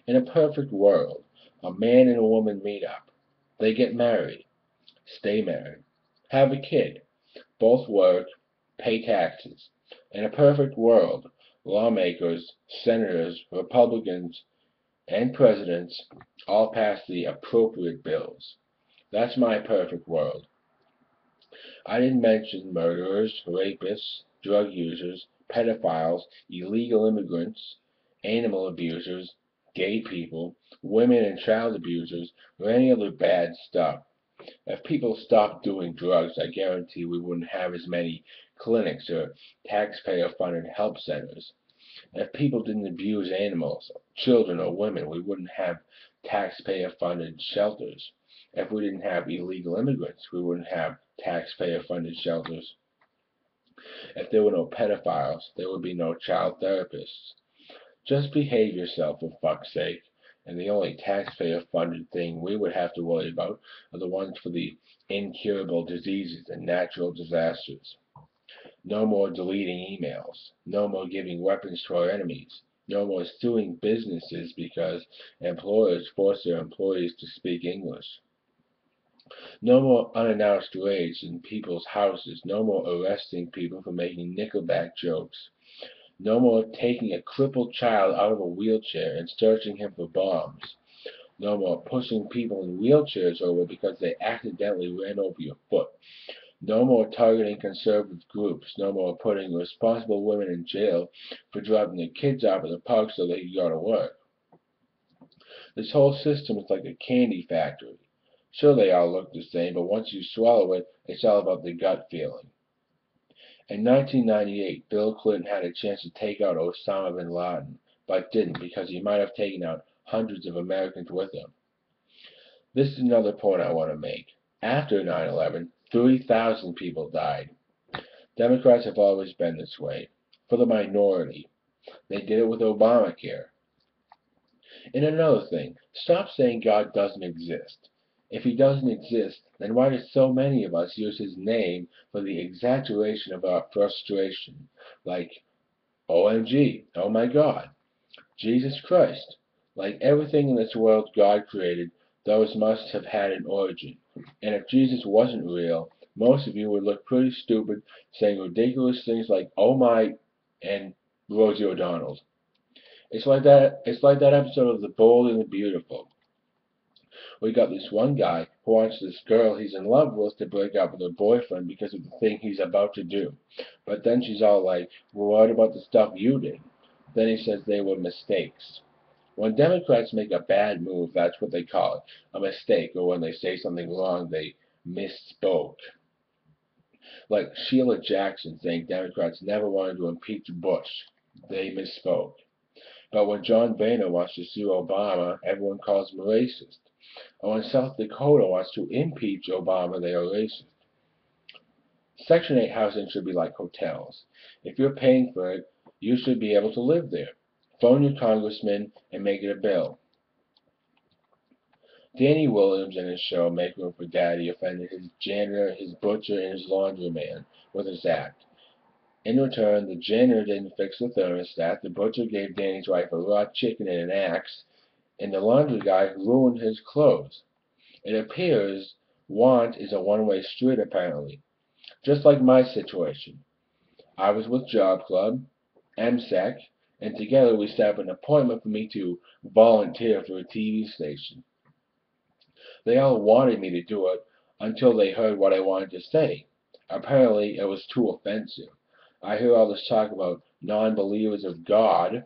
In a perfect world, a man and a woman meet up. They get married, stay married, have a kid, both work, pay taxes. In a perfect world, lawmakers, senators, Republicans, and presidents all pass the appropriate bills. That's my perfect world. I didn't mention murderers, rapists, drug users, pedophiles, illegal immigrants, animal abusers, gay people, women and child abusers, or any other bad stuff. If people stopped doing drugs, I guarantee we wouldn't have as many clinics or taxpayer-funded help centers. If people didn't abuse animals, children, or women, we wouldn't have taxpayer-funded shelters. If we didn't have illegal immigrants, we wouldn't have taxpayer-funded shelters. If there were no pedophiles, there would be no child therapists. Just behave yourself, for fuck's sake. And the only taxpayer-funded thing we would have to worry about are the ones for the incurable diseases and natural disasters. No more deleting emails. No more giving weapons to our enemies. No more suing businesses because employers force their employees to speak English. No more unannounced raids in people's houses. No more arresting people for making Nickelback jokes. No more taking a crippled child out of a wheelchair and searching him for bombs. No more pushing people in wheelchairs over because they accidentally ran over your foot. No more targeting conservative groups. No more putting responsible women in jail for dropping their kids off at the park so they could go to work. This whole system is like a candy factory. Sure, they all look the same, but once you swallow it, it's all about the gut feeling. In 1998, Bill Clinton had a chance to take out Osama bin Laden, but didn't because he might have taken out hundreds of Americans with him. This is another point I want to make. After 9/11, 3,000 people died. Democrats have always been this way. For the minority. They did it with Obamacare. And another thing, stop saying God doesn't exist. If he doesn't exist, then why do so many of us use his name for the exaggeration of our frustration? Like, OMG, oh my God, Jesus Christ. Like everything in this world God created, those must have had an origin. And if Jesus wasn't real, most of you would look pretty stupid saying ridiculous things like, oh my, and Rosie O'Donnell. It's like that episode of The Bold and the Beautiful. We got this one guy who wants this girl he's in love with to break up with her boyfriend because of the thing he's about to do. But then she's all like, well, what about the stuff you did? Then he says they were mistakes. When Democrats make a bad move, that's what they call it, a mistake, or when they say something wrong, they misspoke. Like Sheila Jackson saying Democrats never wanted to impeach Bush. They misspoke. But when John Boehner wants to sue Obama, everyone calls him a racist. And when South Dakota wants to impeach Obama, they are racist. Section 8 housing should be like hotels. If you're paying for it, you should be able to live there. Phone your congressman and make it a bill. Danny Williams in his show Make Room for Daddy offended his janitor, his butcher, and his laundryman with his act. In return, the janitor didn't fix the thermostat, the butcher gave Danny's wife a raw chicken and an axe, and the laundry guy ruined his clothes. It appears want is a one-way street, apparently. Just like my situation. I was with Job Club, MSEC, and together we set up an appointment for me to volunteer for a TV station. They all wanted me to do it until they heard what I wanted to say. Apparently, it was too offensive. I hear all this talk about non-believers of God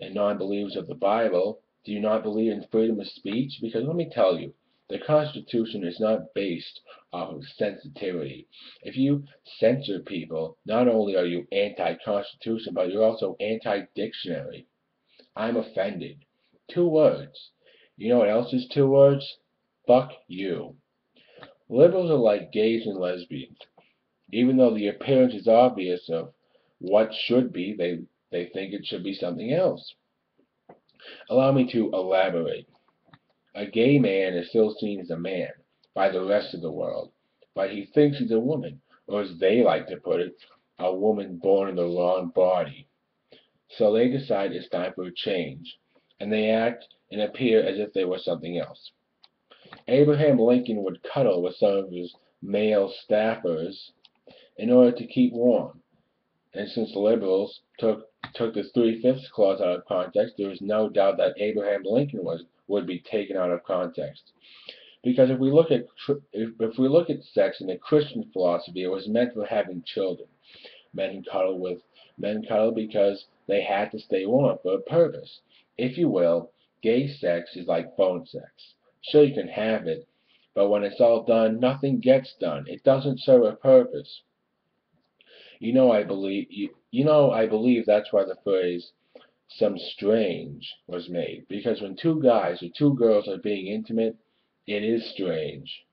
and non-believers of the Bible. Do you not believe in freedom of speech? Because let me tell you, the Constitution is not based off of sensitivity. If you censor people, not only are you anti-Constitution, but you're also anti-dictionary. I'm offended. 2 words. You know what else is 2 words? Fuck you. Liberals are like gays and lesbians. Even though the appearance is obvious of what should be, they think it should be something else. Allow me to elaborate. A gay man is still seen as a man by the rest of the world, but he thinks he's a woman, or as they like to put it, a woman born in the wrong body. So they decide it's time for a change. and they act and appear as if they were something else. Abraham Lincoln would cuddle with some of his male staffers in order to keep warm, and since liberals took the three-fifths clause out of context, there is no doubt that Abraham Lincoln would be taken out of context. Because if we look at sex in the Christian philosophy, it was meant for having children. Men cuddle because they had to stay warm for a purpose. If you will, gay sex is like phone sex. Sure, you can have it, but when it's all done, nothing gets done. It doesn't serve a purpose. I believe that's why the phrase "some strange" was made, because when two guys or two girls are being intimate, it is strange.